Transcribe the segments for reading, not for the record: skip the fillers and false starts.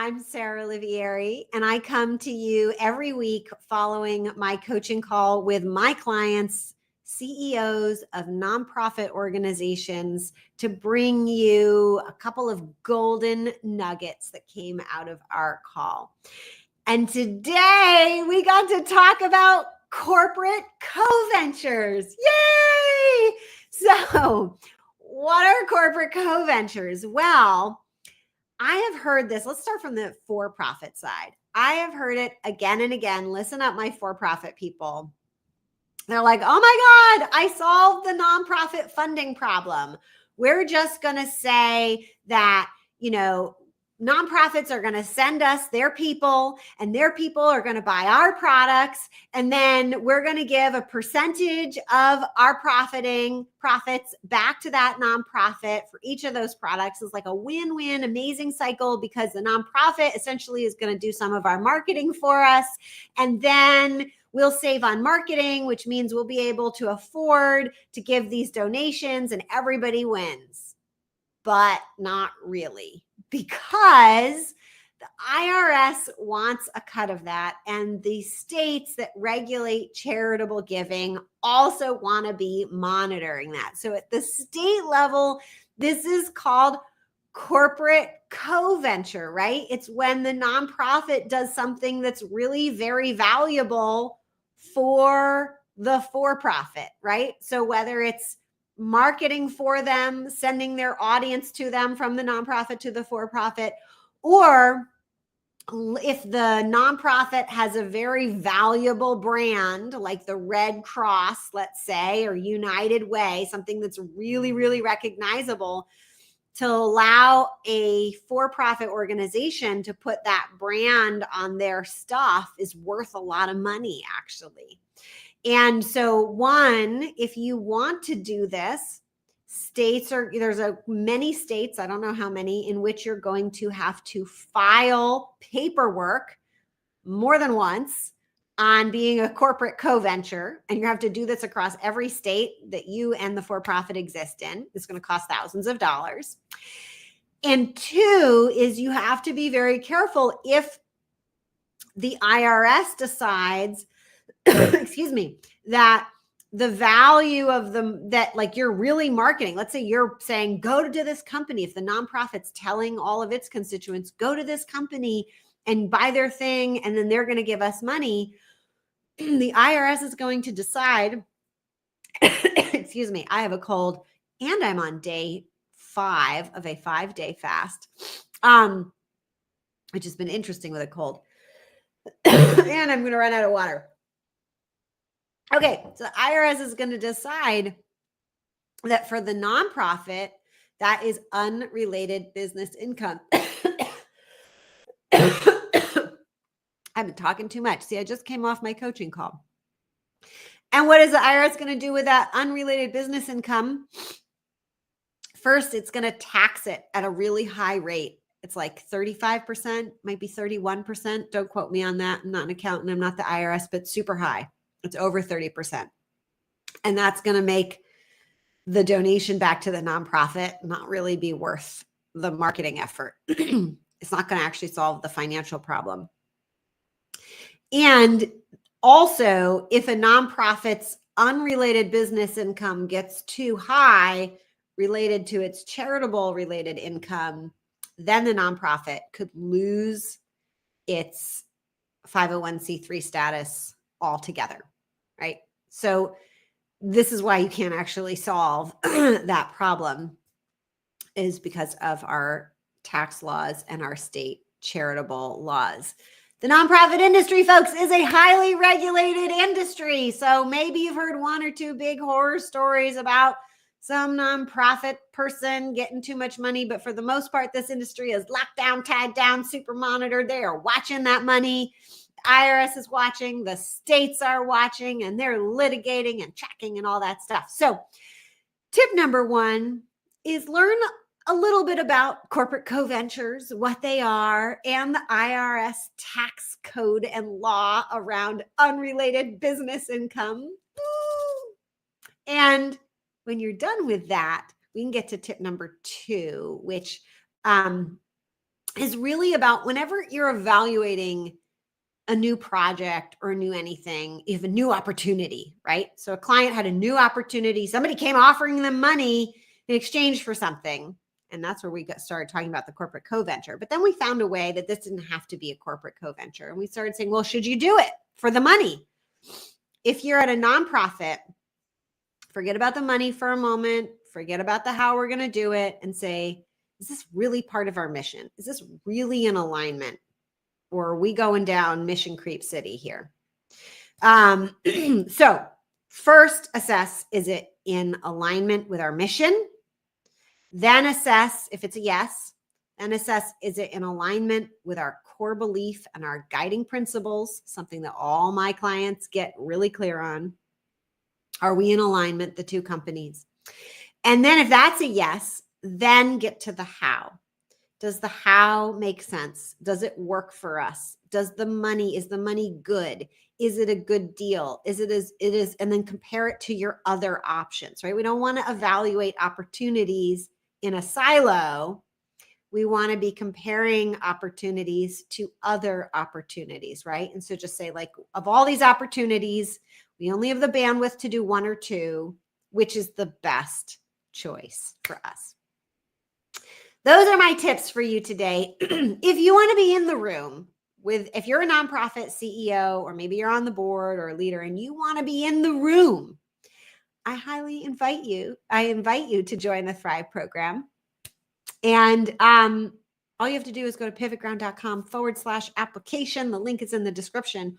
I'm Sarah Olivieri, and I come to you every week following my coaching call with my clients, CEOs of nonprofit organizations, to bring you a couple of golden nuggets that came out of our call. And today we got to talk about corporate co-ventures. Yay! So, what are corporate co-ventures? Well, I have heard this. Let's start from the for-profit side. I have heard it again and again. Listen up, my for-profit people. They're like, oh my God, I solved the nonprofit funding problem. We're just going to say that, nonprofits are going to send us their people, and their people are going to buy our products. And then we're going to give a percentage of our profits back to that nonprofit for each of those products. It's like a win-win, amazing cycle, because the nonprofit essentially is going to do some of our marketing for us. And then we'll save on marketing, which means we'll be able to afford to give these donations, and everybody wins. But not really, because the IRS wants a cut of that, and the states that regulate charitable giving also want to be monitoring that. So at the state level, this is called corporate co-venture, right? It's when the nonprofit does something that's really very valuable for the for-profit, right? So whether it's marketing for them, sending their audience to them from the nonprofit to the for-profit, or if the nonprofit has a very valuable brand like the Red Cross, let's say, or United Way, something that's really, really recognizable, to allow a for-profit organization to put that brand on their stuff is worth a lot of money, actually. And so one, if you want to do this, there's many states, I don't know how many, in which you're going to have to file paperwork more than once on being a corporate co-venture. And you have to do this across every state that you and the for-profit exist in. It's going to cost thousands of dollars. And two is you have to be very careful if the IRS decides excuse me, that the value of them, that like you're really marketing, let's say you're saying, go to this company. If the nonprofit's telling all of its constituents, go to this company and buy their thing, and then they're going to give us money, the IRS is going to decide, excuse me, I have a cold and I'm on day 5 of a 5-day fast, which has been interesting with a cold. And I'm going to run out of water. Okay, so the IRS is going to decide that for the nonprofit, that is unrelated business income. I've been talking too much. See, I just came off my coaching call. And what is the IRS going to do with that unrelated business income? First, it's going to tax it at a really high rate. It's like 35%, might be 31%. Don't quote me on that. I'm not an accountant. I'm not the IRS, but super high. It's over 30%. And that's going to make the donation back to the nonprofit not really be worth the marketing effort. It's not going to actually solve the financial problem. And also, if a nonprofit's unrelated business income gets too high related to its charitable related income, then the nonprofit could lose its 501c3 status altogether, right? So this is why you can't actually solve that problem, is because of our tax laws and our state charitable laws. The nonprofit industry, folks, is a highly regulated industry. So maybe you've heard one or two big horror stories about some nonprofit person getting too much money, but for the most part, this industry is locked down, tagged down, super monitored. They are watching that money. IRS is watching, the states are watching, and they're litigating and tracking and all that stuff. So tip number 1 is learn a little bit about corporate co-ventures, what they are, and the IRS tax code and law around unrelated business income. And when you're done with that, we can get to tip number 2, which is really about whenever you're evaluating a new project or a new anything, you have a new opportunity, right? So a client had a new opportunity. Somebody came offering them money in exchange for something. And that's where we started talking about the corporate co-venture. But then we found a way that this didn't have to be a corporate co-venture. And we started saying, well, should you do it for the money? If you're at a nonprofit, forget about the money for a moment, forget about the how we're going to do it, and say, is this really part of our mission? Is this really in alignment? Or are we going down mission creep city here? So first assess, is it in alignment with our mission? Then assess if it's a yes. Then assess, is it in alignment with our core belief and our guiding principles? Something that all my clients get really clear on. Are we in alignment, the two companies? And then if that's a yes, then get to the how. Does the how make sense? Does it work for us? Is the money good? Is it a good deal? Is it as it is? And then compare it to your other options, right? We don't want to evaluate opportunities in a silo. We want to be comparing opportunities to other opportunities, right? And so just say, like, of all these opportunities, we only have the bandwidth to do one or two, which is the best choice for us. Those are my tips for you today. If you want to be in the room if you're a nonprofit CEO, or maybe you're on the board or a leader and you want to be in the room, I highly invite you. I invite you to join the Thrive program. And all you have to do is go to pivotground.com/application. The link is in the description.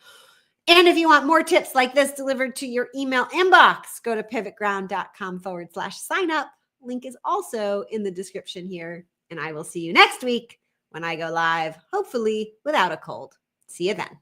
And if you want more tips like this delivered to your email inbox, go to pivotground.com/sign up. Link is also in the description here. And I will see you next week when I go live, hopefully without a cold. See you then.